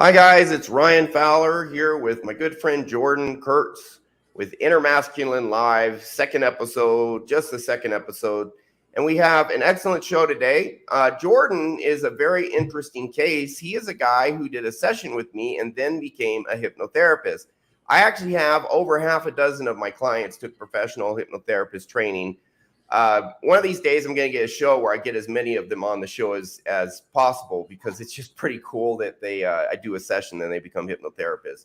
Hi guys, it's Ryan Fowler here with my good friend Jordan Kurtz with Inner Masculine Live, second episode, just the second episode. And we have an excellent show today. Jordan is a very interesting case. He is a guy who did a session with me and then became a hypnotherapist. I actually have over half a dozen of my clients took professional hypnotherapist training. One of these days, I'm going to get a show where I get as many of them on the show as possible, because it's just pretty cool that I do a session and they become hypnotherapists.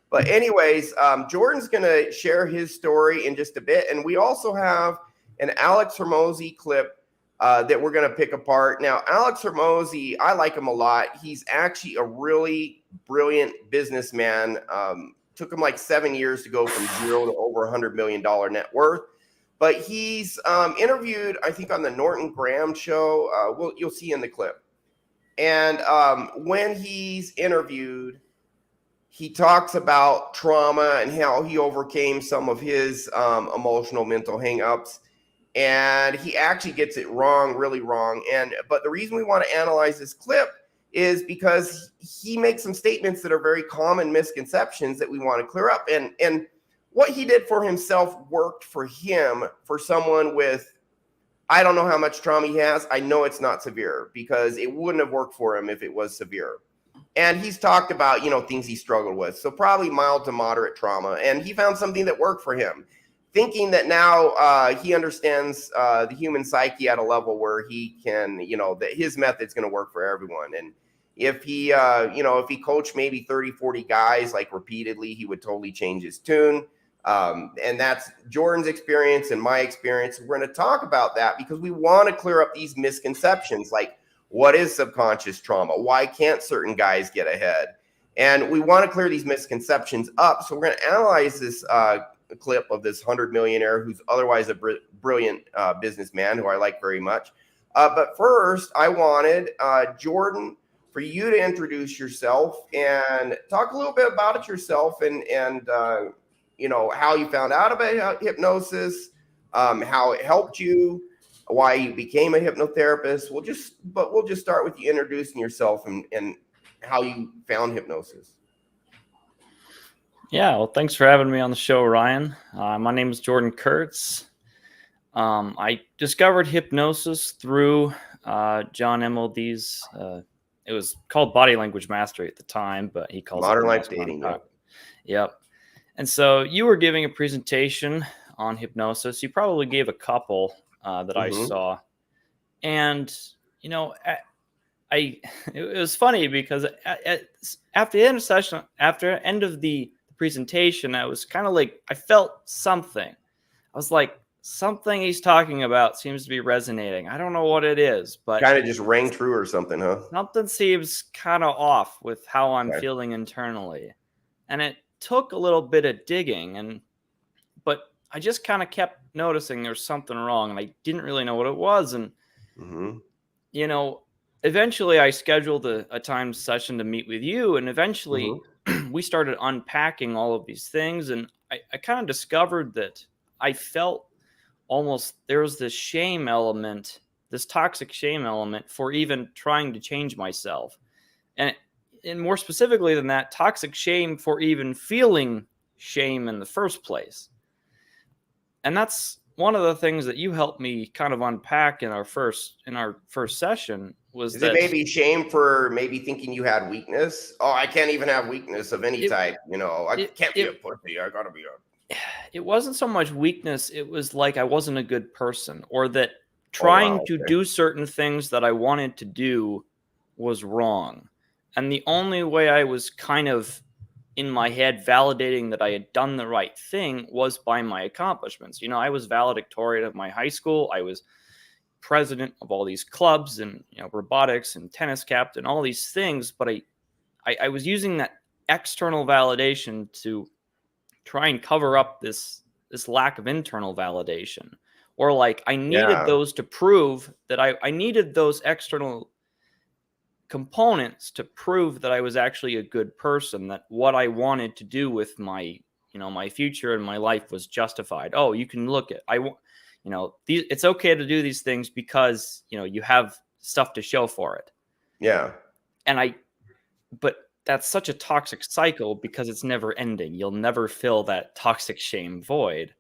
But anyways, Jordan's going to share his story in just a bit. And we also have an Alex Hormozi clip that we're going to pick apart. Now, Alex Hormozi, I like him a lot. He's actually a really brilliant businessman. Took him like 7 years to go from zero to over $100 million net worth. But he's interviewed, I think, on the Norton Graham show. You'll see in the clip. And when he's interviewed, he talks about trauma and how he overcame some of his emotional mental hangups. And he actually gets it wrong, really wrong. But the reason we want to analyze this clip is because he makes some statements that are very common misconceptions that we want to clear up. And what he did for himself worked for him. For someone with, I don't know how much trauma he has. I know it's not severe, because it wouldn't have worked for him if it was severe. And he's talked about, things he struggled with. So probably mild to moderate trauma. And he found something that worked for him, thinking that now he understands the human psyche at a level where he can, that his method's going to work for everyone. And if he, if he coached maybe 30, 40 guys like repeatedly, he would totally change his tune. And that's Jordan's experience and my experience. We're going to talk about that because we want to clear up these misconceptions, like what is subconscious trauma? Why can't certain guys get ahead? And we want to clear these misconceptions up. So we're going to analyze this clip of this 100 millionaire who's otherwise a brilliant businessman who I like very much. But first, I wanted Jordan, for you to introduce yourself and talk a little bit about it yourself, and how you found out about hypnosis, how it helped you, why you became a hypnotherapist. We'll just start with you introducing yourself and how you found hypnosis. Yeah, well, thanks for having me on the show, Ryan. My name is Jordan Kurtz. I discovered hypnosis through John MLD's. It was called Body Language Mastery at the time, but he calls Modern it Life Dating. Yep. And so you were giving a presentation on hypnosis. You probably gave a couple that I saw. And, it was funny because after the end of session, after the end of the presentation, I was kind of like, I felt something. I was like, something he's talking about seems to be resonating. I don't know what it is, but kind of just rang true or something, huh? Something seems kind of off with how I'm feeling internally. And it took a little bit of digging, but I just kind of kept noticing there's something wrong, and I didn't really know what it was. And eventually I scheduled a timed session to meet with you, and eventually we started unpacking all of these things, and I kind of discovered that I felt almost there was this shame element, this toxic shame element for even trying to change myself. And more specifically than that, toxic shame for even feeling shame in the first place. And that's one of the things that you helped me kind of unpack in our first session. Was it maybe shame for maybe thinking you had weakness? Oh, I can't even have weakness of any type. I can't be a pussy. I gotta be a. It wasn't so much weakness. It was like I wasn't a good person, or that trying to do certain things that I wanted to do was wrong. And the only way I was kind of in my head validating that I had done the right thing was by my accomplishments. I was valedictorian of my high school. I was president of all these clubs and, robotics and tennis captain, all these things. But I was using that external validation to try and cover up this lack of internal validation. Or like I needed those to prove that I needed those external components to prove that I was actually a good person, that what I wanted to do with my, my future and my life was justified. Oh, you can look at, it's okay to do these things because, you have stuff to show for it. Yeah. But that's such a toxic cycle because it's never ending. You'll never fill that toxic shame void.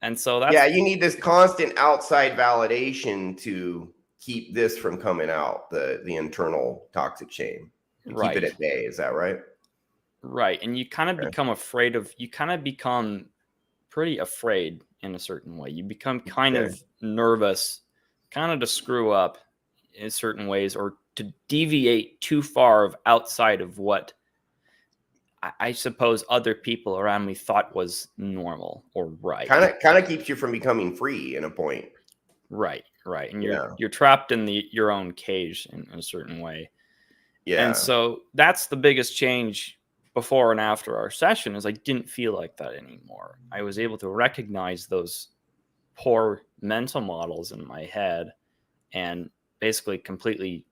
And so Yeah, you need this constant outside validation to keep this from coming out, the internal toxic shame. To keep it at bay. Is that right? Right. And you kind of become pretty afraid in a certain way. You become kind of nervous, kind of to screw up in certain ways or to deviate too far outside of what I suppose other people around me thought was normal or right. Kind of keeps you from becoming free in a point. Right. And you're trapped in your own cage in a certain way. Yeah. And so that's the biggest change before and after our session is I didn't feel like that anymore. I was able to recognize those poor mental models in my head and basically completely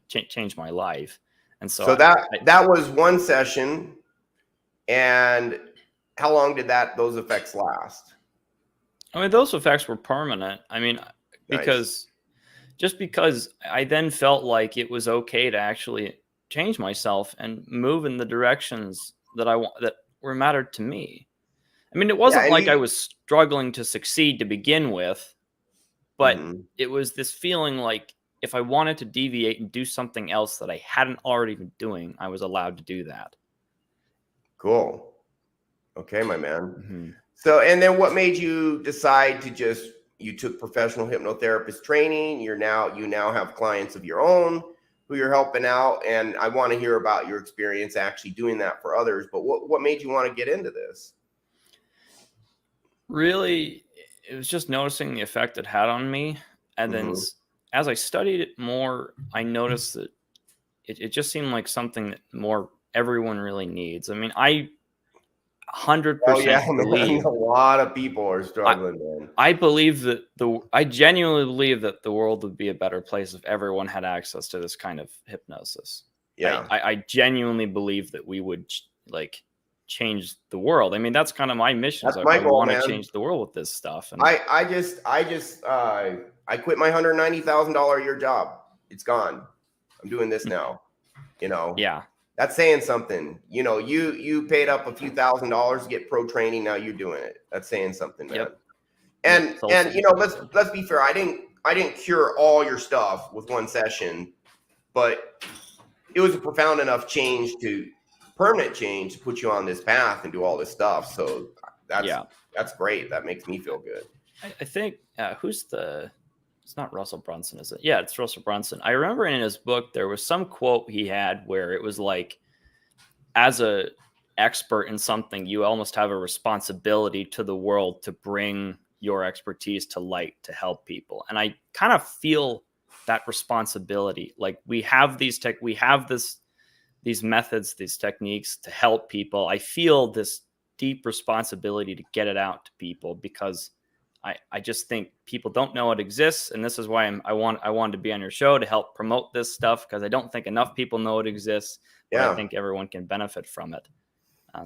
change my life. And so that was one session. And how long did those effects last? I mean, those effects were permanent. I mean, because I then felt like it was okay to actually change myself and move in the directions that were mattered to me. I mean, it wasn't like I was struggling to succeed to begin with, but it was this feeling like if I wanted to deviate and do something else that I hadn't already been doing, I was allowed to do that. Cool. Okay, my man. So, and then what made you decide to you took professional hypnotherapist training. You now have clients of your own who you're helping out. And I want to hear about your experience actually doing that for others. But what made you want to get into this? Really, it was just noticing the effect it had on me. And then as I studied it more, I noticed that it just seemed like something that more everyone really needs. I mean, I 100% believe a lot of people are struggling, man. I genuinely believe that the world would be a better place if everyone had access to this kind of hypnosis. Yeah. I genuinely believe that we would change the world. I mean, that's kind of my mission. That's my goal, I want to change the world with this stuff. And I quit my $190,000 a year job. It's gone. I'm doing this now. Yeah. That's saying something. You paid up a few $1,000s to get pro training. Now you're doing it. That's saying something, man. Yep. And let's be fair. I didn't cure all your stuff with one session, but it was a profound enough permanent change to put you on this path and do all this stuff. So that's great. That makes me feel good. I think it's not Russell Brunson, is it? Yeah, it's Russell Brunson. I remember in his book, there was some quote he had where it was like, as a expert in something, you almost have a responsibility to the world to bring your expertise to light to help people. And I kind of feel that responsibility. Like we have these methods, these techniques to help people. I feel this deep responsibility to get it out to people because I just think people don't know it exists. And this is why I wanted to be on your show to help promote this stuff, because I don't think enough people know it exists. But I think everyone can benefit from it.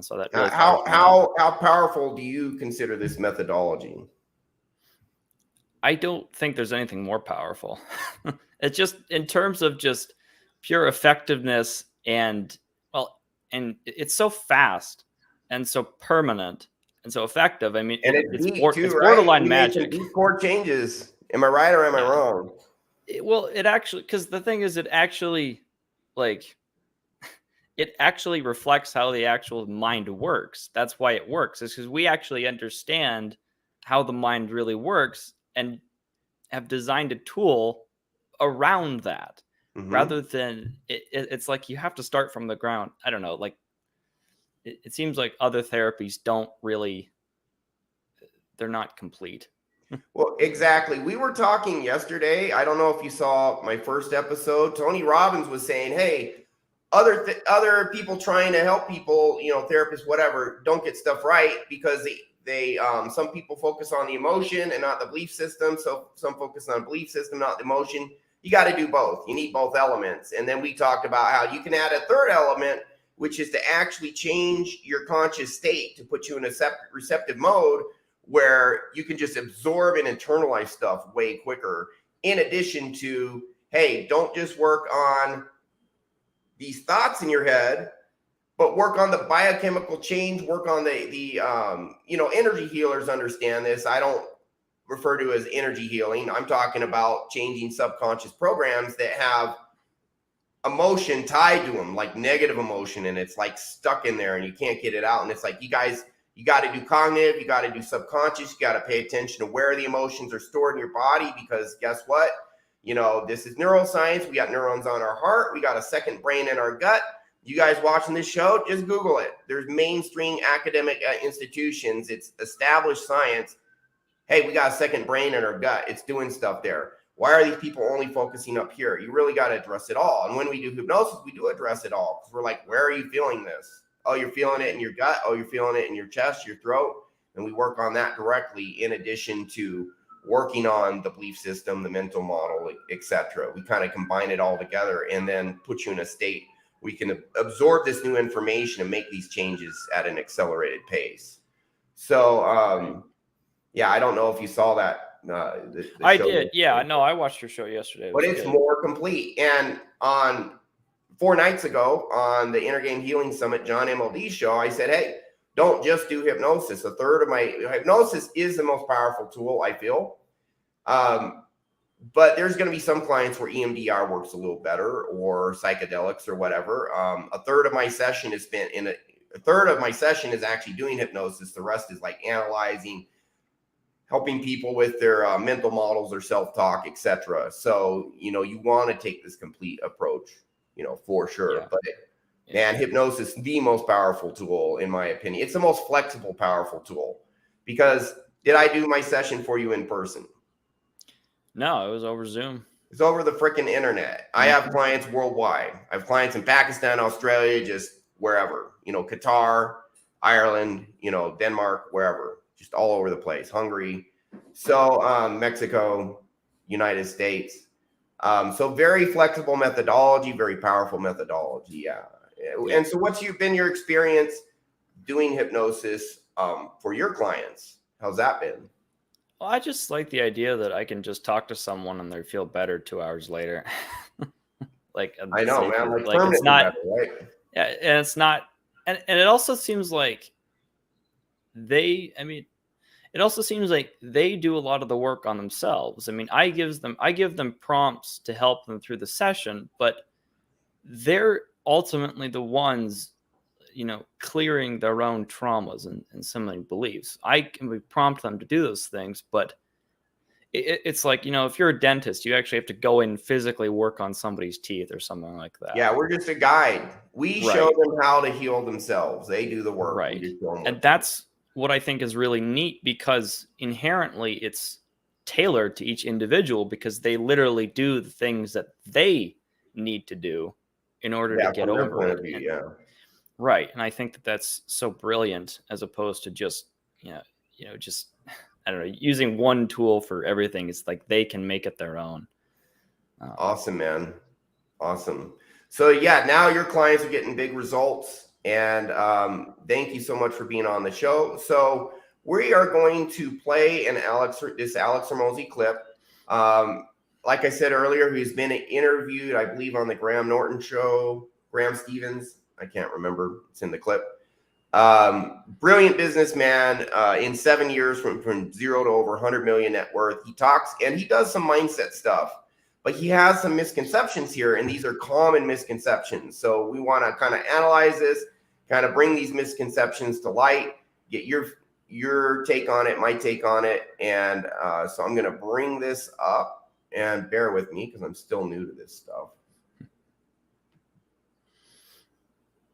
So that really how powerful do you consider this methodology? I don't think there's anything more powerful. It's just in terms of just pure effectiveness and it's so fast and so permanent and so effective. I mean, it's borderline magic. Deep core changes. Am I right or am I wrong? Because the thing is, it actually reflects how the actual mind works. That's why it works. It's because we actually understand how the mind really works and have designed a tool around that. Rather than it's like you have to start from the ground. I don't know. Like it seems like other therapies they're not complete. Well, exactly. We were talking yesterday. I don't know if you saw my first episode. Tony Robbins was saying, hey, other people trying to help people, therapists, whatever, don't get stuff right because they some people focus on the emotion and not the belief system. So some focus on belief system, not the emotion. You got to do both. You need both elements. And then we talked about how you can add a third element, which is to actually change your conscious state to put you in a receptive mode where you can just absorb and internalize stuff way quicker. In addition to, hey, don't just work on these thoughts in your head, but work on the biochemical change, work on the energy healers understand this. I don't refer to as energy healing. I'm talking about changing subconscious programs that have emotion tied to them, like negative emotion, and it's like stuck in there and you can't get it out. And it's like, you guys, you got to do cognitive, you got to do subconscious, you got to pay attention to where the emotions are stored in your body, because guess what? This is neuroscience. We got neurons on our heart. We got a second brain in our gut. You guys watching this show, just Google it. There's mainstream academic institutions. It's established science. Hey, we got a second brain in our gut. It's doing stuff there. Why are these people only focusing up here? You really got to address it all. And when we do hypnosis, we do address it all. Because we're like, where are you feeling this? Oh, you're feeling it in your gut. Oh, you're feeling it in your chest, your throat. And we work on that directly, in addition to working on the belief system, the mental model, etc. We kind of combine it all together and then put you in a state we can absorb this new information and make these changes at an accelerated pace. So, I don't know if you saw that. I did. Yeah, no, I watched your show yesterday. But it's more complete. And on 4 nights ago on the Inner Game Healing Summit, John MLD show, I said, hey, don't just do hypnosis. A third of my hypnosis is the most powerful tool, I feel. But there's going to be some clients where EMDR works a little better, or psychedelics or whatever. A third of my session is spent in a third of my session is actually doing hypnosis. The rest is like analyzing, helping people with their mental models, their self-talk, etc. So, you want to take this complete approach, for sure. Yeah. But man, hypnosis is the most powerful tool, in my opinion. It's the most flexible, powerful tool. Because did I do my session for you in person? No, it was over Zoom. It's over the freaking internet. I have clients worldwide. I have clients in Pakistan, Australia, just wherever, Qatar, Ireland, Denmark, wherever, just all over the place, Hungary. So Mexico, United States. So very flexible methodology, very powerful methodology. Yeah. And so what's been your experience doing hypnosis for your clients? How's that been? Well, I just like the idea that I can just talk to someone and they feel better 2 hours later. I know, man. Like it's not, better, right? Yeah, and it's not, and it also seems like it also seems like they do a lot of the work on themselves. I mean, I give them prompts to help them through the session, but they're ultimately the ones, clearing their own traumas and so many beliefs. I can prompt them to do those things, but it's like, if you're a dentist, you actually have to go in and physically work on somebody's teeth or something like that. Yeah, we're just a guide. We show them how to heal themselves. They do the work. Right. And that's what I think is really neat, because inherently it's tailored to each individual, because they literally do the things that they need to do in order to get over it. Right. And I think that that's so brilliant, as opposed to just, just, I don't know, using one tool for everything. It's like they can make it their own. Awesome, man. Awesome. So now your clients are getting big results, and thank you so much for being on the show. So we are going to play this Alex Hormozi clip. Like I said earlier, he's been interviewed, I believe, on the Graham Norton show, Graham Stevens. I can't remember. It's in the clip. Brilliant businessman. In 7 years, from zero to over 100 million net worth. He talks and he does some mindset stuff, but he has some misconceptions here, and these are common misconceptions. So we want to kind of analyze this, kind of bring these misconceptions to light, get your take on it, my take on it. And so I'm going to bring this up, and bear with me because I'm still new to this stuff.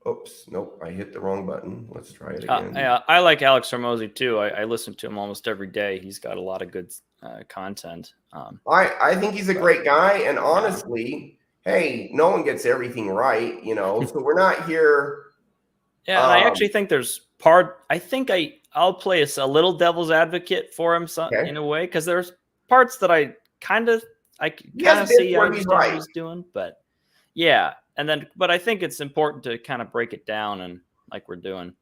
Oops, nope, I hit the wrong button. Let's try it again. Yeah, I like Alex Hormozi too. I listen to him almost every day. He's got a lot of good content. I think he's a great guy, and honestly, hey, no one gets everything right, so we're not here. Yeah, and I actually think there's I'll play a little devil's advocate for him in a way, because there's parts that I kind of see what he's doing, but yeah. But I think it's important to kind of break it down, and like we're doing.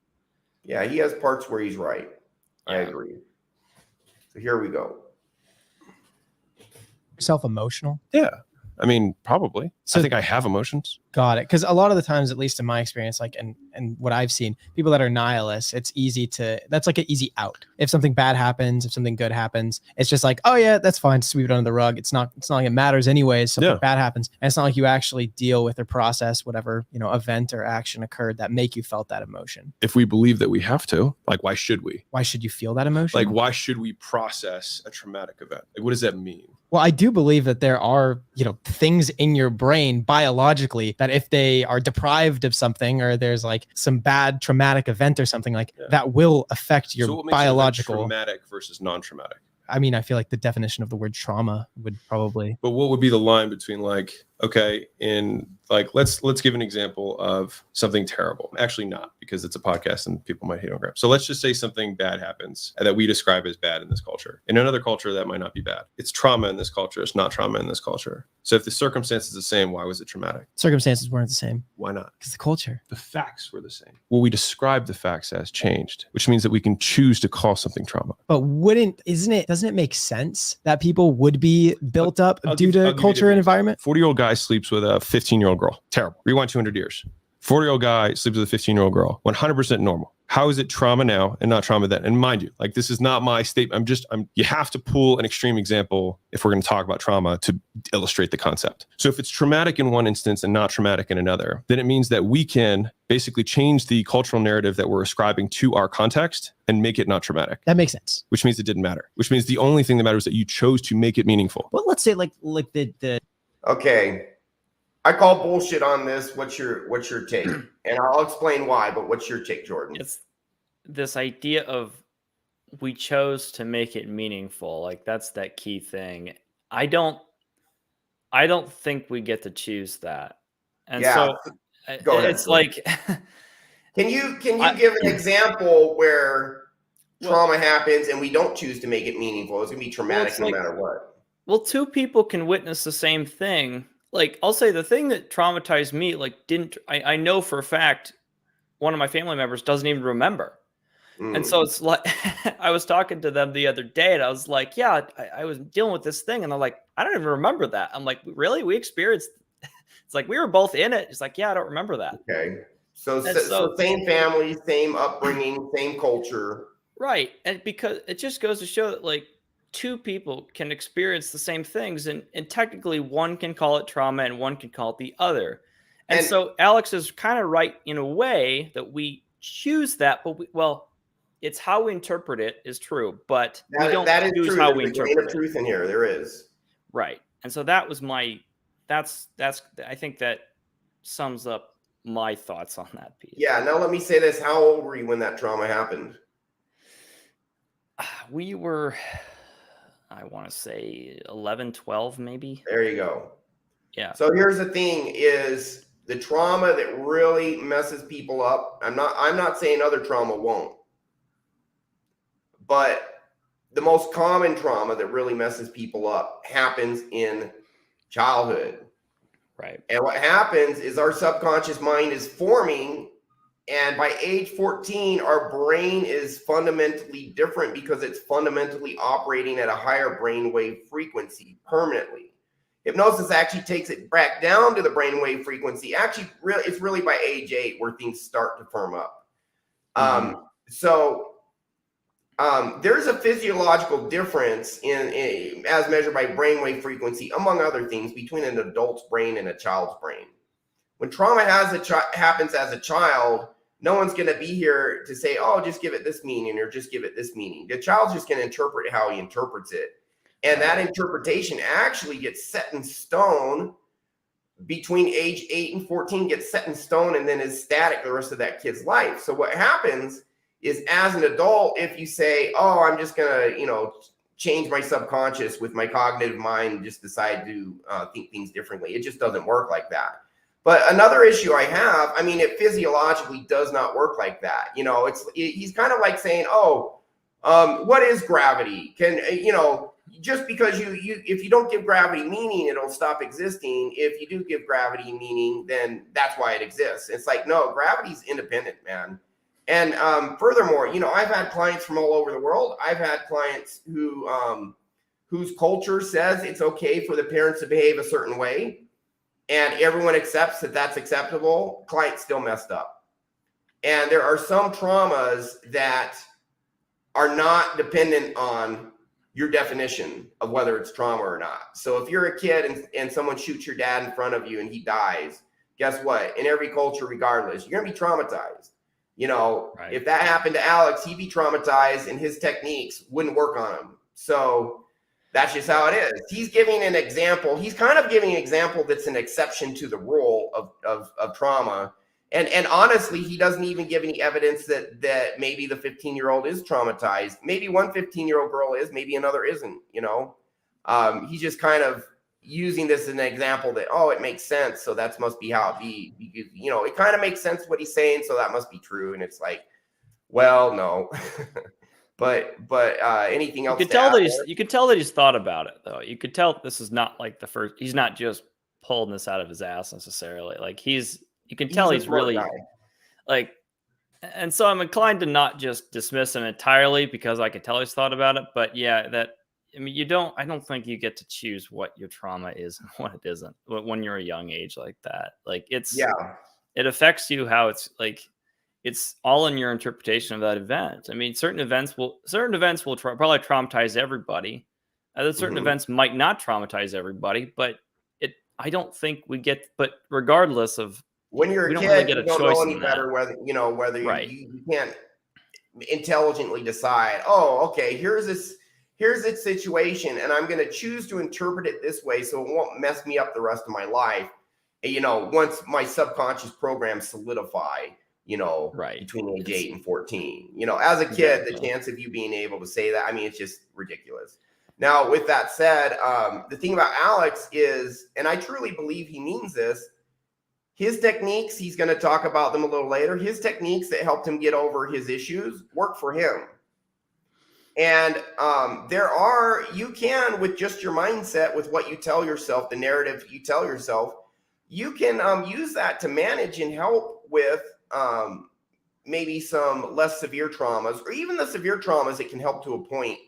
Yeah, he has parts where he's right. Yeah. I agree. So here we go. Yourself emotional? Yeah. I mean, probably. So I think I have emotions. Got it. Because a lot of the times, at least in my experience, like, and what I've seen, people that are nihilists, it's easy to, that's like an easy out. If something bad happens, if something good happens, it's just like, oh yeah, that's fine. Sweep it under the rug. It's not like it matters anyways. Something bad happens. And it's not like you actually deal with or process whatever, event or action occurred that make you felt that emotion. If we believe that we have to, like, why should we? Why should you feel that emotion? Like, why should we process a traumatic event? Like, what does that mean? Well, I do believe that there are, things in your brain biologically that if they are deprived of something, or there's like some bad traumatic event or something that will affect your so what makes biological. Traumatic versus non-traumatic. I mean, I feel like the definition of the word trauma would probably. But what would be the line between let's give an example of something terrible. Actually not, because it's a podcast and people might hate on crap. So let's just say something bad happens that we describe as bad in this culture. In another culture, that might not be bad. It's trauma in this culture. It's not trauma in this culture. So if the circumstance is the same, why was it traumatic? Circumstances weren't the same. Why not? Because the culture. The facts were the same. Well, we describe the facts as changed, which means that we can choose to call something trauma. But doesn't it make sense that people would be built up due to culture and environment? 40-year-old guy sleeps with a 15-year-old girl. Terrible. Rewind 200 years. 40-year-old guy sleeps with a 15-year-old girl. 100% normal. How is it trauma now and not trauma then? And mind you, this is not my statement. You have to pull an extreme example if we're going to talk about trauma to illustrate the concept. So if it's traumatic in one instance and not traumatic in another, then it means that we can basically change the cultural narrative that we're ascribing to our context and make it not traumatic. That makes sense. Which means it didn't matter. Which means the only thing that matters is that you chose to make it meaningful. Well, let's say like the. Okay. I call bullshit on this. What's your take? And I'll explain why, but what's your take, Jordan? It's this idea of we chose to make it meaningful. Like, that's that key thing. I don't think we get to choose that. And so go ahead, it's like, can you give an example where trauma happens and we don't choose to make it meaningful? It's going to be traumatic no matter what. Well, two people can witness the same thing. Like, I'll say the thing that traumatized me, I know for a fact one of my family members doesn't even remember. And so it's like, I was talking to them the other day and I was like, yeah, I was dealing with this thing. And they're like, I don't even remember that. I'm like, really? We experienced, it's like, we were both in it. It's like, yeah, I don't remember that. Okay. So same family, same upbringing, same culture. Right. And because it just goes to show that two people can experience the same things, and technically one can call it trauma and one can call it the other. And so Alex is kind of right in a way that we choose that, but it's how we interpret it is true, but we don't choose how we interpret it. There's a truth in here. There is. Right. And so that was I think that sums up my thoughts on that piece. Yeah. Now let me say this. How old were you when that trauma happened? We were, I want to say 11, 12, maybe. There you go. Yeah. So here's the thing is the trauma that really messes people up. I'm not saying other trauma won't, but the most common trauma that really messes people up happens in childhood. Right. And what happens is our subconscious mind is forming, and by age 14, our brain is fundamentally different because it's fundamentally operating at a higher brainwave frequency permanently. Hypnosis actually takes it back down to the brainwave frequency. Actually, it's really by age 8 where things start to firm up. There's a physiological difference in as measured by brainwave frequency, among other things, between an adult's brain and a child's brain. When trauma happens as a child, no one's going to be here to say, oh, just give it this meaning or just give it this meaning. The child's just going to interpret how he interprets it. And that interpretation actually gets set in stone between age 8 and 14, gets set in stone and then is static the rest of that kid's life. So what happens is, as an adult, if you say, oh, I'm just going to, change my subconscious with my cognitive mind and just decide to think things differently, it just doesn't work like that. But another issue I have, it physiologically does not work like that. He's kind of like saying, what is gravity? Just because if you don't give gravity meaning, it'll stop existing. If you do give gravity meaning, then that's why it exists. It's like, no, gravity's independent, man. And furthermore, I've had clients from all over the world. I've had clients who whose culture says it's okay for the parents to behave a certain way, and everyone accepts that that's acceptable, client still messed up. And there are some traumas that are not dependent on your definition of whether it's trauma or not. So if you're a kid and someone shoots your dad in front of you and he dies, guess what? In every culture, regardless, you're going to be traumatized. You know, Right. If that happened to Alex, he'd be traumatized and his techniques wouldn't work on him. So that's just how it is. He's giving an example. He's kind of giving an example that's an exception to the rule of trauma. And honestly, he doesn't even give any evidence that maybe the 15-year-old is traumatized. Maybe one 15-year-old girl is, maybe another isn't, you know. He's just kind of using this as an example that, oh, it makes sense, so that must be how it be. Because, you know, it kind of makes sense what he's saying, so that must be true. And it's like, well, no. but anything else? You could tell that he's thought about it, though. You could tell this is not like the first. He's not just pulling this out of his ass necessarily. Like you can tell he's really guy. Like, and so I'm inclined to not just dismiss him entirely because I could tell he's thought about it. But yeah, I mean, I don't think you get to choose what your trauma is and what it isn't when you're a young age like that. Like it affects you how it's like, it's all in your interpretation of that event. I mean, certain events will probably traumatize everybody. Certain events might not traumatize everybody, but I don't think we get, but regardless of, when you're a kid, really you don't know any better whether right. you can't intelligently decide, oh, okay, here's its situation, and I'm going to choose to interpret it this way so it won't mess me up the rest of my life. You know, once my subconscious programs solidify, you know, right. between age 8 and 14. You know, as a kid, the chance of you being able to say that, I mean, it's just ridiculous. Now, with that said, the thing about Alex is, and I truly believe he means this, his techniques, he's going to talk about them a little later, his techniques that helped him get over his issues work for him. And you can, with just your mindset, with what you tell yourself, the narrative you tell yourself, you can use that to manage and help with maybe some less severe traumas, or even the severe traumas. It can help to a point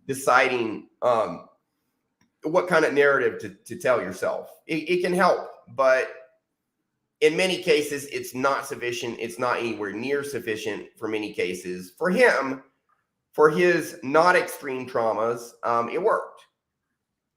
deciding what kind of narrative to tell yourself. It can help, but in many cases, it's not sufficient. It's not anywhere near sufficient for many cases. For him, for his not extreme traumas, it worked.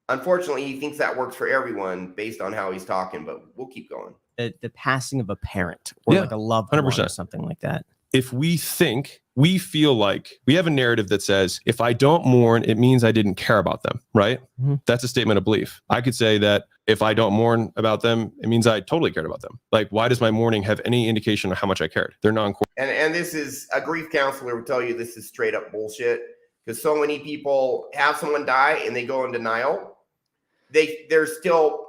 Unfortunately, he thinks that works for everyone based on how he's talking, but we'll keep going. The passing of a parent or like a loved 100%. One or something like that. If we feel like we have a narrative that says, if I don't mourn, it means I didn't care about them, right? Mm-hmm. That's a statement of belief. I could say that if I don't mourn about them, it means I totally cared about them. Like, why does my mourning have any indication of how much I cared? They're non-core. And this is, a grief counselor will tell you this is straight up bullshit, because so many people have someone die and they go in denial. They're still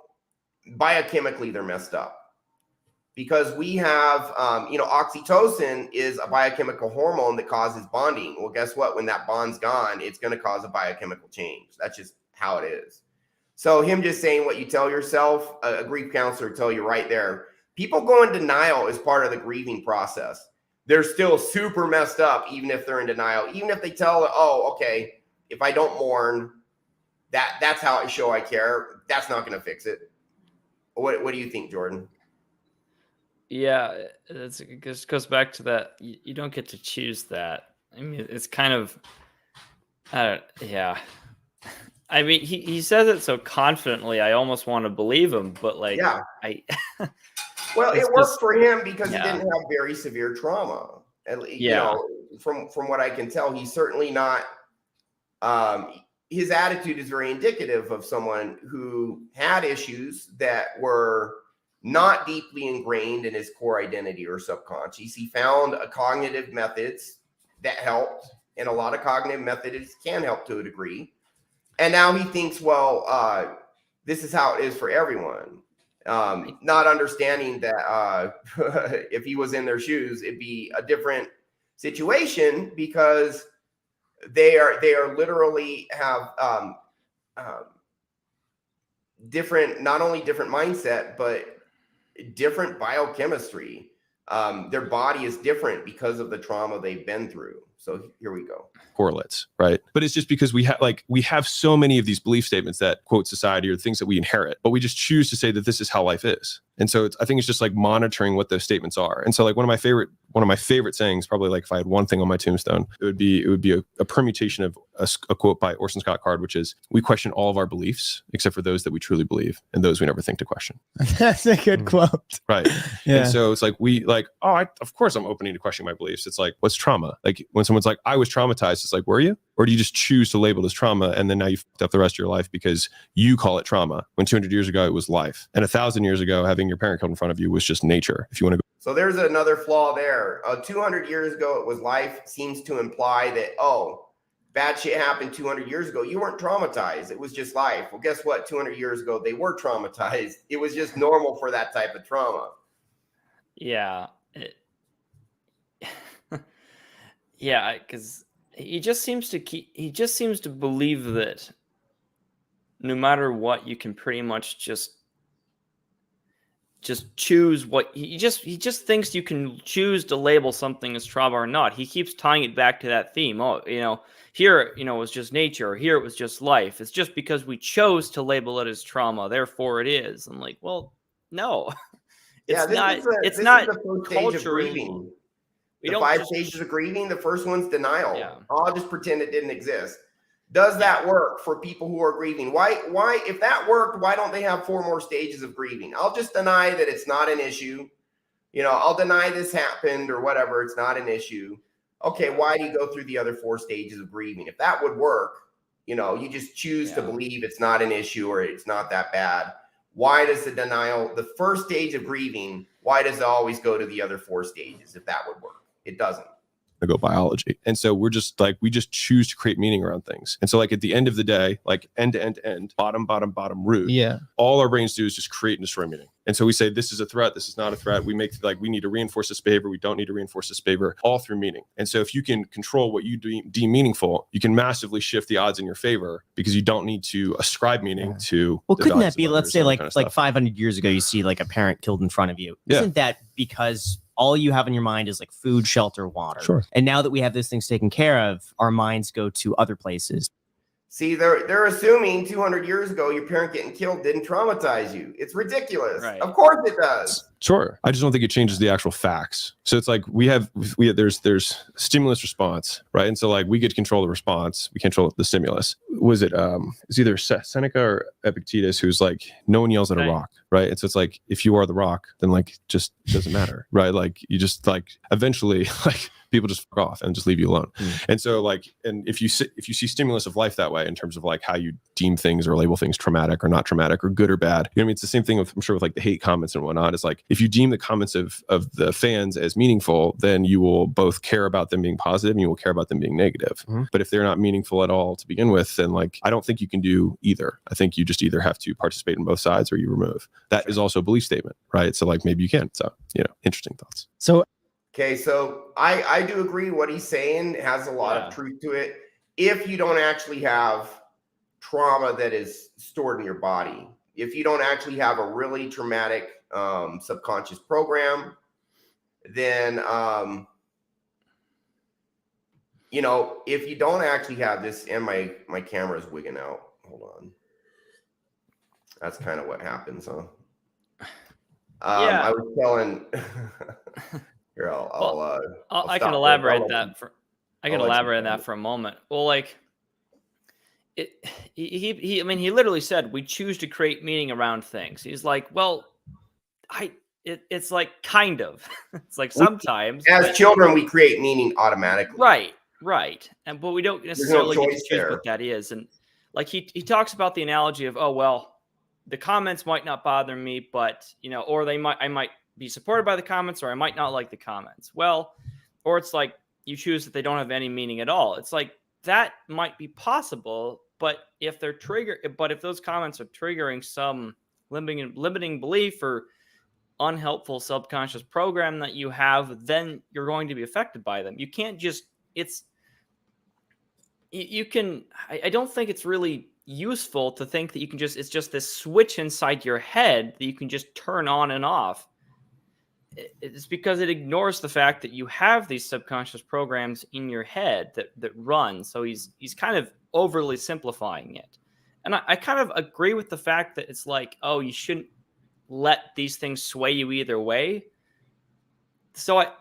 biochemically, they're messed up. Because we have, oxytocin is a biochemical hormone that causes bonding. Well, guess what? When that bond's gone, it's going to cause a biochemical change. That's just how it is. So him just saying what you tell yourself, a grief counselor will tell you right there. People go in denial as part of the grieving process. They're still super messed up, even if they're in denial. Even if they tell, oh, okay, if I don't mourn, that's how I show I care. That's not going to fix it. What do you think, Jordan? Yeah, it just goes back to that. You don't get to choose that. I mean, it's kind of, yeah. I mean, he says it so confidently, I almost want to believe him, but like, yeah. Well, it worked for him because he didn't have very severe trauma. You know, from what I can tell, he's certainly not, his attitude is very indicative of someone who had issues that were not deeply ingrained in his core identity or subconscious. He found cognitive methods that helped, and a lot of cognitive methods can help to a degree. And now he thinks, well, this is how it is for everyone. Not understanding that if he was in their shoes, it'd be a different situation, because they are literally have different, not only different mindset, but different biochemistry. their body is different because of the trauma they've been through. So here we go. Correlates, right? But it's just because we have so many of these belief statements that quote society or things that we inherit, but we just choose to say that this is how life is. And so I think it's just like monitoring what those statements are. And so like one of my favorite sayings, probably like if I had one thing on my tombstone, it would be a permutation of a quote by Orson Scott Card, which is, we question all of our beliefs except for those that we truly believe and those we never think to question. That's a good quote. Right. Yeah. And so it's like, of course I'm opening to questioning my beliefs. It's like, what's trauma? Like when someone's like, I was traumatized, it's like, were you? Or do you just choose to label it as trauma and then now you fucked up the rest of your life because you call it trauma when 200 years ago it was life, and 1,000 years ago having your parent killed in front of you was just nature? If you want to go. So there's another flaw there. 200 years ago it was life seems to imply that, oh, bad shit happened 200 years ago. You weren't traumatized. It was just life. Well, guess what? 200 years ago they were traumatized. It was just normal for that type of trauma. Yeah. Yeah, because he just seems to believe that no matter what, you can pretty much just choose what he just thinks you can choose to label something as trauma or not. He keeps tying it back to that theme. Oh, here, it was just nature, or here it was just life. It's just because we chose to label it as trauma, therefore it is. I'm like, well, no. It's not the first stage of grieving. The 5 stages of grieving, the first one's denial. Yeah. I'll just pretend it didn't exist. Does that work for people who are grieving? Why, if that worked, why don't they have 4 more stages of grieving? I'll just deny that it's not an issue. I'll deny this happened or whatever. It's not an issue. Okay, why do you go through the other 4 stages of grieving? If that would work, you just choose to believe it's not an issue or it's not that bad. Why does the denial, the first stage of grieving, why does it always go to the other 4 stages if that would work? It doesn't. Go biology. And so we're just like, we just choose to create meaning around things. And so like at the end of the day, like end to end to end, bottom root, all our brains do is just create and destroy meaning. And so we say, this is a threat, this is not a threat. We make like, we need to reinforce this behavior, we don't need to reinforce this behavior, all through meaning. And so if you can control what you deem meaningful, you can massively shift the odds in your favor because you don't need to ascribe meaning to. Well, couldn't that be, let's say like 500 years ago, you see like a parent killed in front of you. Isn't that because all you have in your mind is like food, shelter, water? Sure. And now that we have those things taken care of, our minds go to other places. See, they're assuming 200 years ago your parent getting killed didn't traumatize you. It's ridiculous. Right. Of course it does. Sure. I just don't think it changes the actual facts. So it's like there's stimulus response, right? And so like we get to control the response, we control the stimulus. Was it it's either Seneca or Epictetus who's like, no one yells at a rock, right? And so it's like, if you are the rock, then like just doesn't matter, right? Like you just like eventually like people just fuck off and just leave you alone. And so like, and if you see stimulus of life that way in terms of like how you deem things or label things traumatic or not traumatic or good or bad, you know what I mean? It's the same thing with, I'm sure, with like the hate comments and whatnot. It's like, if you deem the comments of the fans as meaningful, then you will both care about them being positive and you will care about them being negative. But if they're not meaningful at all to begin with, then like, I don't think you can do either. I think you just either have to participate in both sides or you remove. That is also a belief statement, right? So like maybe you can. So, interesting thoughts. So Okay, so I do agree what he's saying has a lot of truth to it. If you don't actually have trauma that is stored in your body, if you don't actually have a really traumatic subconscious program, then if you don't actually have this, and my camera's wigging out. Hold on. That's kind of what happens, huh? I was telling here, I can elaborate on that for a moment. Well, like he literally said we choose to create meaning around things. He's like, well, it's like kind of. It's like sometimes as children we create meaning automatically. Right. But we don't necessarily get to choose what that is. And like he talks about the analogy of, oh well, the comments might not bother me, but or I might be supported by the comments, or I might not like the comments. Well, or it's like you choose that they don't have any meaning at all. It's like that might be possible, but if those comments are triggering some limiting belief or unhelpful subconscious program that you have, then you're going to be affected by them. You can't just, I don't think it's really useful to think that it's just this switch inside your head that you can just turn on and off. it's because it ignores the fact that you have these subconscious programs in your head that run. So he's kind of overly simplifying it. And I kind of agree with the fact that it's like, oh, you shouldn't let these things sway you either way. But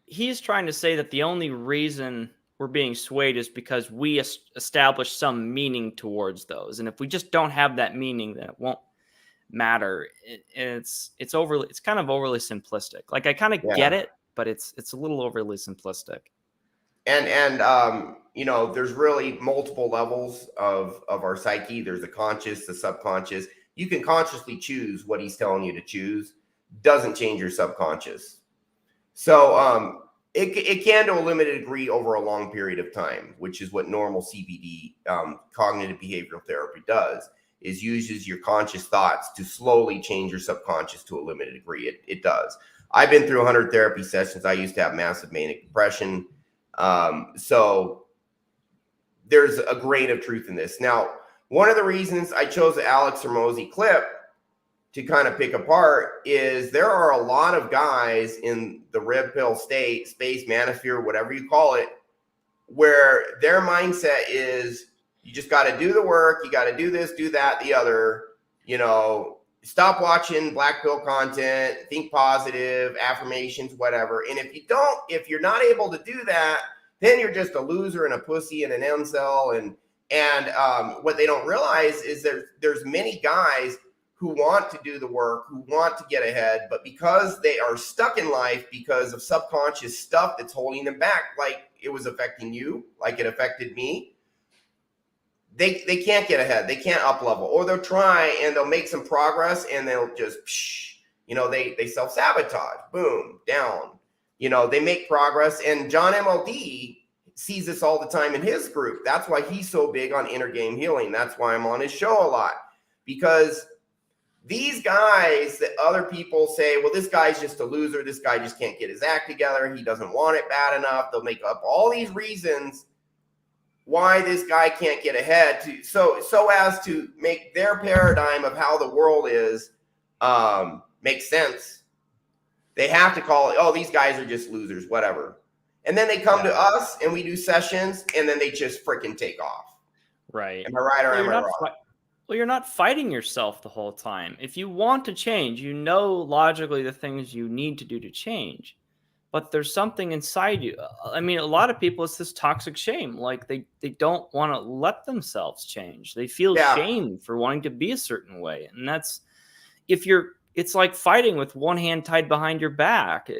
he's trying to say that the only reason we're being swayed is because we establish some meaning towards those. And if we just don't have that meaning, then it won't matter. It's kind of overly simplistic. Like, I kind of get it, but it's a little overly simplistic. And there's really multiple levels of our psyche. There's the conscious, the subconscious. You can consciously choose what he's telling you to choose. Doesn't change your subconscious. So it can, to a limited degree, over a long period of time, which is what normal CBD, cognitive behavioral therapy, does. Is uses your conscious thoughts to slowly change your subconscious to a limited degree. It does. I've been through 100 therapy sessions. I used to have massive manic depression. So there's a grain of truth in this. Now, one of the reasons I chose the Alex Hormozi clip to kind of pick apart is there are a lot of guys in the red pill space, manosphere, whatever you call it, where their mindset is, you just got to do the work. You got to do this, do that, the other, stop watching black pill content, think positive, affirmations, whatever. And if you're not able to do that, then you're just a loser and a pussy and an incel. And what they don't realize is there's many guys who want to do the work, who want to get ahead, but because they are stuck in life because of subconscious stuff that's holding them back, like it was affecting you, like it affected me, they can't get ahead. They can't up level, or they'll try and they'll make some progress and they'll just, they self-sabotage, boom, down. They make progress, and John MLD sees this all the time in his group. That's why he's so big on inner game healing. That's why I'm on his show a lot, because these guys that other people say, well, this guy's just a loser. This guy just can't get his act together. He doesn't want it bad enough. They'll make up all these reasons why this guy can't get ahead, so as to make their paradigm of how the world is make sense. They have to call it, oh, these guys are just losers, whatever. And then they come to us and we do sessions, and then they just freaking take off. Right. Am I right or am I wrong? Well, you're not fighting yourself the whole time. If you want to change, logically the things you need to do to change. But there's something inside you. I mean, a lot of people, it's this toxic shame. Like they don't want to let themselves change. They feel shame for wanting to be a certain way. And it's like fighting with one hand tied behind your back.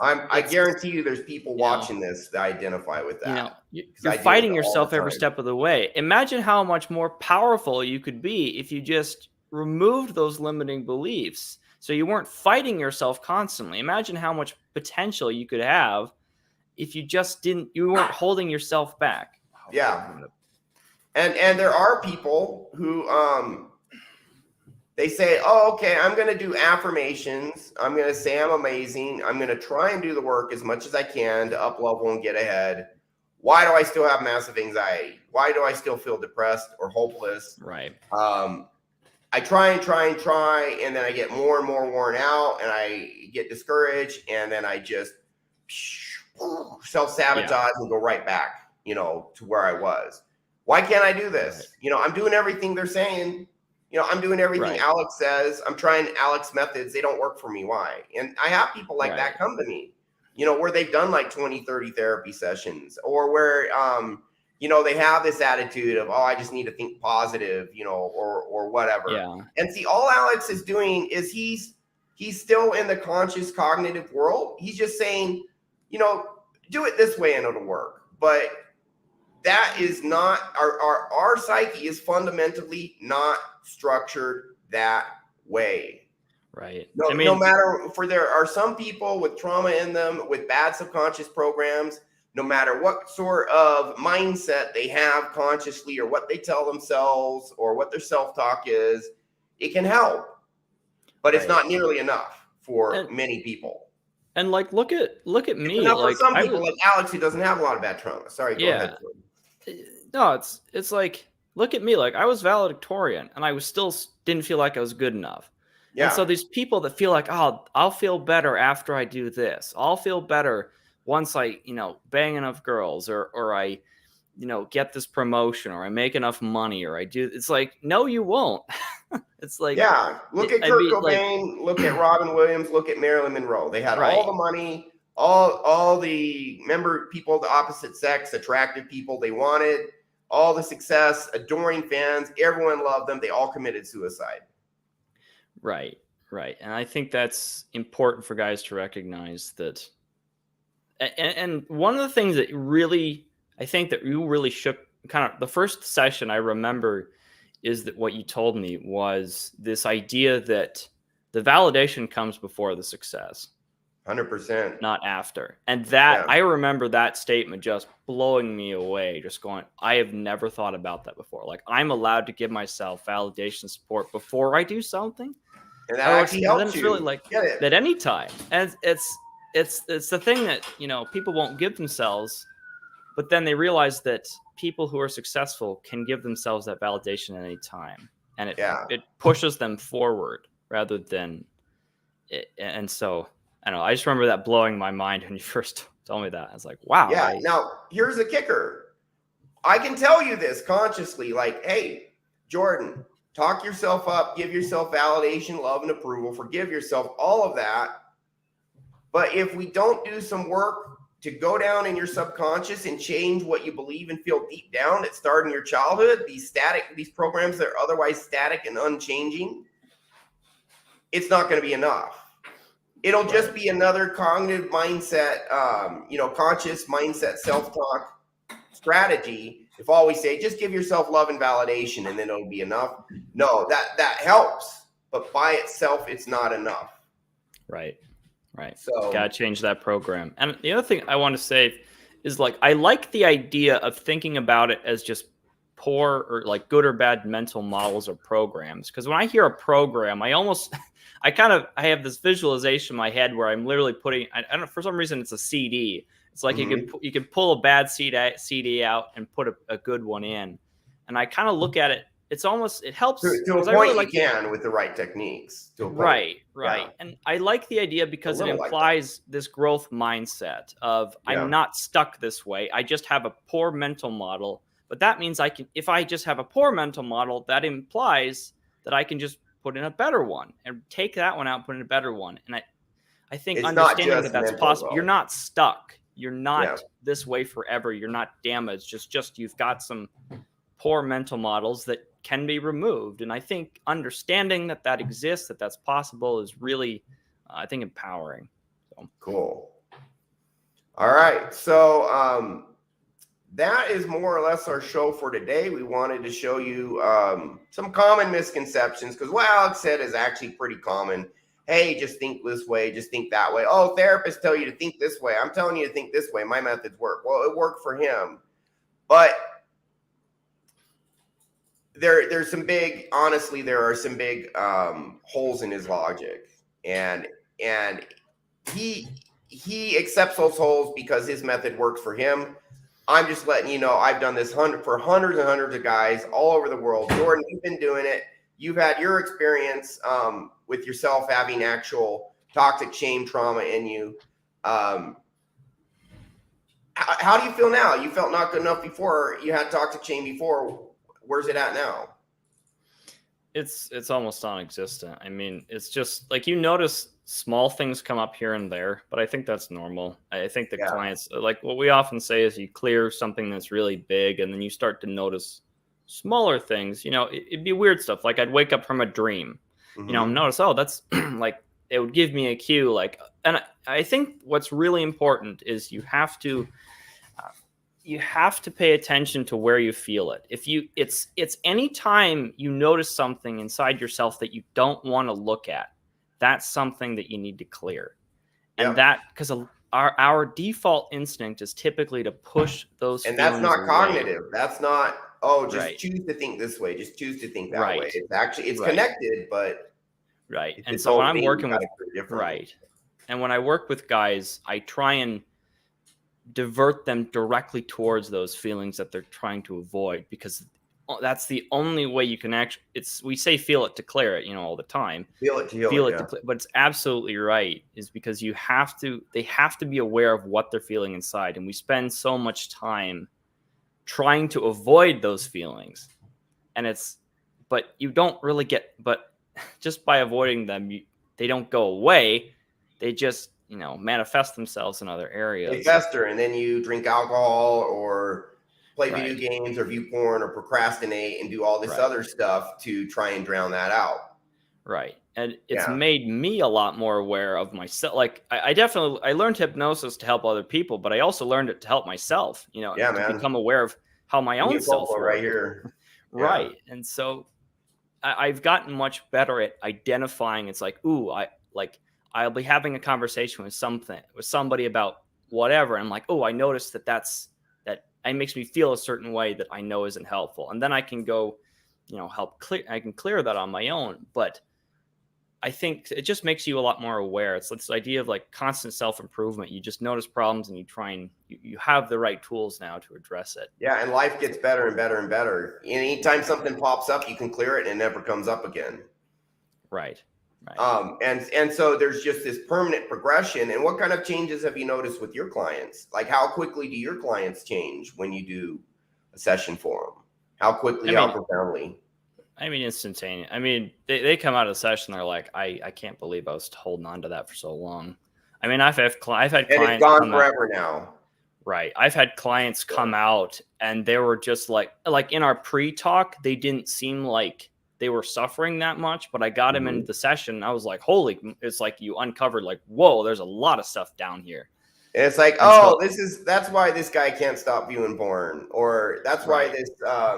I guarantee you there's people watching this that identify with that. You're fighting yourself every step of the way. Imagine how much more powerful you could be if you just removed those limiting beliefs. So you weren't fighting yourself constantly. Imagine how much potential you could have if you weren't holding yourself back. Yeah. And there are people who, they say, oh, okay, I'm going to do affirmations. I'm going to say I'm amazing. I'm going to try and do the work as much as I can to up level and get ahead. Why do I still have massive anxiety? Why do I still feel depressed or hopeless? Right. I try, and then I get more and more worn out, and I get discouraged, and then I just self-sabotage and go right back, to where I was. Why can't I do this? Right. I'm doing everything they're saying. I'm doing everything Alex says. I'm trying Alex methods. They don't work for me. Why? And I have people like that come to me, where they've done like 20, 30 therapy sessions, or where, they have this attitude of, oh, I just need to think positive, or whatever. Yeah. And see, all Alex is doing is he's still in the conscious cognitive world. He's just saying, do it this way and it'll work. But that is not our psyche is fundamentally not structured that way. Right. No matter there are some people with trauma in them, with bad subconscious programs. No matter what sort of mindset they have consciously, or what they tell themselves, or what their self-talk is, it can help, but it's not nearly enough for many people. And like, look at me. Enough for some people, like Alex, who doesn't have a lot of bad trauma. Sorry, go ahead. No, it's like, look at me. Like, I was valedictorian, and I was still didn't feel like I was good enough. And so these people that feel like, oh, I'll feel better after I do this. I'll feel better once I, bang enough girls or I, get this promotion or I make enough money or I do. It's like, no, you won't. It's like, look at Kurt Cobain, look at Robin Williams, look at Marilyn Monroe. They had all the money, all the people of the opposite sex, attractive people they wanted, all the success, adoring fans. Everyone loved them. They all committed suicide. Right. And I think that's important for guys to recognize that. And one of the things that really, I think that you really shook kind of the first session I remember is that what you told me was this idea that the validation comes before the success. 100%. Not after. And that I remember that statement just blowing me away, just going, I have never thought about that before. Like, I'm allowed to give myself validation support before I do something. And that actually helps you. Really like at any time. And it's the thing that, people won't give themselves, but then they realize that people who are successful can give themselves that validation at any time. And it pushes them forward rather than it. And so, I don't know. I just remember that blowing my mind when you first told me that. I was like, wow. Yeah. Now, here's the kicker. I can tell you this consciously, like, hey, Jordan, talk yourself up, give yourself validation, love, and approval, forgive yourself, all of that. But if we don't do some work to go down in your subconscious and change what you believe and feel deep down that started in your childhood, these programs that are otherwise static and unchanging, it's not going to be enough. It'll just be another cognitive mindset, conscious mindset, self-talk strategy. If all we say, just give yourself love and validation and then it'll be enough. No, that helps, but by itself, it's not enough. Right. So gotta change that program. And the other thing I want to say is, like, I like the idea of thinking about it as just poor or like good or bad mental models or programs. Because when I hear a program, I have this visualization in my head where I'm literally putting, I don't know, for some reason it's a CD. It's like you can pull a bad CD out and put a good one in. And I kind of look at it. It's almost, it helps. To a point really you can with the right techniques. To a point. Right. Yeah. And I like the idea because it implies this growth mindset of I'm not stuck this way. I just have a poor mental model. But that means if I just have a poor mental model, that implies that I can just put in a better one and take that one out and put in a better one. And I think it's understanding that that's possible. You're not stuck. You're not this way forever. You're not damaged. Just you've got some poor mental models that can be removed. And I think understanding that exists, that's possible, is really, I think, empowering. So. Cool. All right. So that is more or less our show for today. We wanted to show you some common misconceptions because what Alex said is actually pretty common. Hey, just think this way, just think that way. Oh, therapists tell you to think this way. I'm telling you to think this way. My methods work. Well, it worked for him. But there are some big holes in his logic. And he accepts those holes because his method works for him. I'm just letting you know, I've done this for hundreds and hundreds of guys all over the world. Jordan, you've been doing it. You've had your experience with yourself having actual toxic shame trauma in you. How do you feel now? You felt not good enough before. You had toxic shame before. Where's it at now? It's almost non-existent. I mean, it's just like you notice small things come up here and there, but I think that's normal. I think the clients, like what we often say is you clear something that's really big and then you start to notice smaller things. It'd be weird stuff. Like I'd wake up from a dream, notice, oh, that's like, it would give me a cue. Like, and I think what's really important is you have to pay attention to where you feel it. It's any time you notice something inside yourself that you don't want to look at, that's something that you need to clear. And that, because our default instinct is typically to push those and feelings that's not away. Cognitive. That's not, choose to think this way. Just choose to think that way. It's actually, it's connected, but. Right. And so when I'm working with, and when I work with guys, I try and divert them directly towards those feelings that they're trying to avoid, because that's the only way you can actually, we say feel it to clear it, all the time. Feel it to heal it, to but it's absolutely right, is because they have to be aware of what they're feeling inside. And we spend so much time trying to avoid those feelings. But you don't really but just by avoiding them, they don't go away. They just, manifest themselves in other areas. They fester, and then you drink alcohol or play video games or view porn or procrastinate and do all this other stuff to try and drown that out. Right. And it's made me a lot more aware of myself. Like I learned hypnosis to help other people, but I also learned it to help myself, to become aware of how my own self right here. Right. And so I've gotten much better at identifying. It's like, I'll be having a conversation with somebody about whatever. And I'm like, I noticed that it makes me feel a certain way that I know isn't helpful. And then I can go, I can clear that on my own. But I think it just makes you a lot more aware. It's this idea of like constant self-improvement. You just notice problems and you try and you have the right tools now to address it. Yeah. And life gets better and better and better. Anytime something pops up, you can clear it and it never comes up again. Right. And so there's just this permanent progression. And what kind of changes have you noticed with your clients? Like, how quickly do your clients change when you do a session for them? How quickly, how profoundly? Instantaneous. They come out of the session, they're like, I can't believe I was holding on to that for so long. I've had clients, and it's gone forever now. Right. I've had clients come out and they were just like in our pre-talk, they didn't seem like they were suffering that much, but I got them into the session. And I was like, it's like you uncovered like, whoa, there's a lot of stuff down here. And it's like, that's why this guy can't stop viewing porn, or that's why this,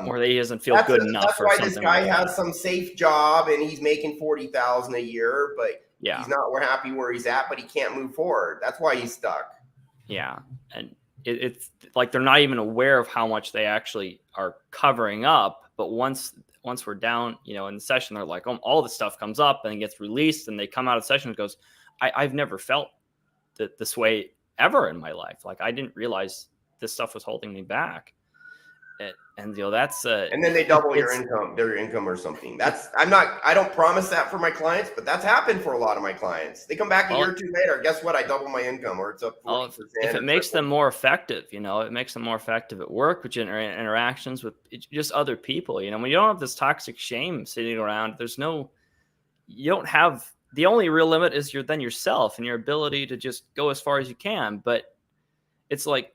or he doesn't feel good enough. That's why this guy has some safe job and he's making $40,000 a year, but he's not happy where he's at, but he can't move forward. That's why he's stuck. Yeah. And it's like, they're not even aware of how much they actually are covering up. But once we're down, in the session, they're like, all this stuff comes up and it gets released, and they come out of the session and goes, I've never felt this way ever in my life. Like, I didn't realize this stuff was holding me back. And that's and then they double their income or something. I don't promise that for my clients, but that's happened for a lot of my clients. They come back a year or two later, guess what? I double my income, or it's up 40%. If it makes them more effective, it makes them more effective at work, with interactions with just other people. When you don't have this toxic shame sitting around, you don't have, the only real limit is yourself and your ability to just go as far as you can. But it's like,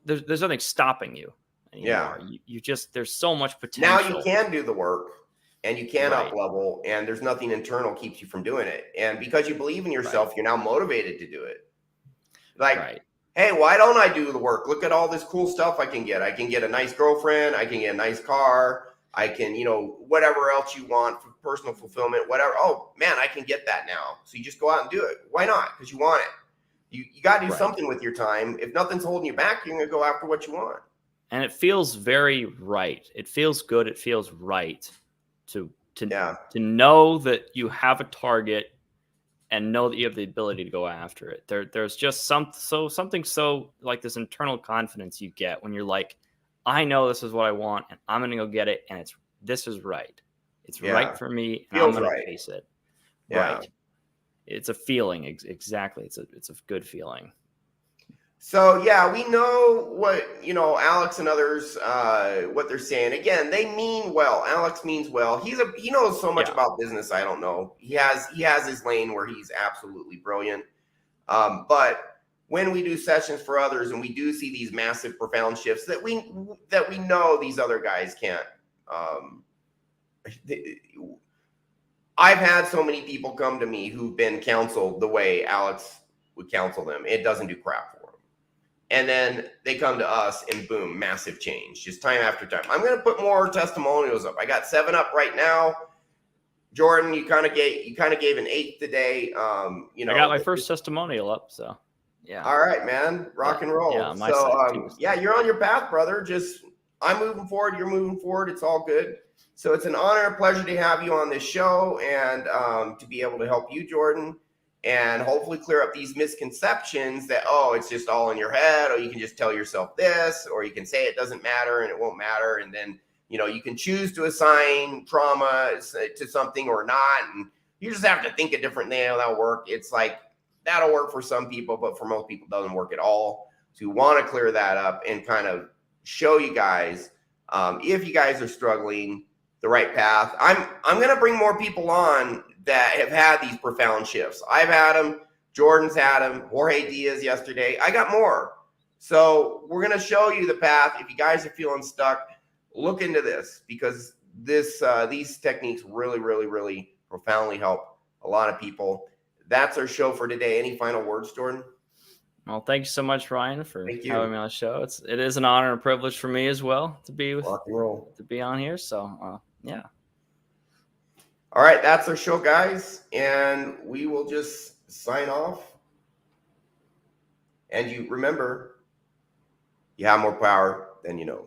there's nothing stopping you anymore. You just, there's so much potential. Now you can do the work and you can up level, and there's nothing internal keeps you from doing it. And because you believe in yourself, you're now motivated to do it. Like, hey, why don't I do the work? Look at all this cool stuff I can get. I can get a nice girlfriend. I can get a nice car. I can, whatever else you want for personal fulfillment, whatever. Oh man, I can get that now. So you just go out and do it. Why not? Because you want it. You got to do something with your time. If nothing's holding you back, you're going to go after what you want. And it feels very right. It feels good. It feels right to know that you have a target and know that you have the ability to go after it. There's just something so like this internal confidence you get when you're like, I know this is what I want, and I'm going to go get it. And this is right. It's right for me, and I'm going to face it. Yeah. Right. It's a feeling. Exactly. It's a good feeling. So we know what, Alex and others, what they're saying. Again, they mean well. Alex means well. He knows so much about business. I don't know. He has his lane where he's absolutely brilliant. But when we do sessions for others and we do see these massive, profound shifts that we know these other guys can't. I've had so many people come to me who've been counseled the way Alex would counsel them. It doesn't do crap for them. And then they come to us and boom, massive change, just time after time. I'm going to put more testimonials up. I got 7 up right now. Jordan, you kind of gave an 8 today. I got my first testimonial up, so. Yeah. All right, man. Rock and roll. Yeah, you're on your path, brother. I'm moving forward. You're moving forward. It's all good. So it's an honor and pleasure to have you on this show and to be able to help you, Jordan, and hopefully clear up these misconceptions that, it's just all in your head, or you can just tell yourself this, or you can say it doesn't matter and it won't matter. And then you know, you can choose to assign trauma to something or not. And you just have to think a different way that'll work. It's like, that'll work for some people, but for most people, it doesn't work at all. So we want to clear that up and kind of show you guys, if you guys are struggling, the right path. I'm going to bring more people on that have had these profound shifts. I've had them. Jordan's had them. Jorge Diaz yesterday. I got more. So we're going to show you the path. If you guys are feeling stuck, look into this, because these techniques really, really, really profoundly help a lot of people. That's our show for today. Any final words, Jordan? Well, thank you so much, Ryan, for having me on the show. It is an honor and privilege for me as well to be on here. So yeah. All right, that's our show, guys, and we will just sign off. And you remember, you have more power than you know.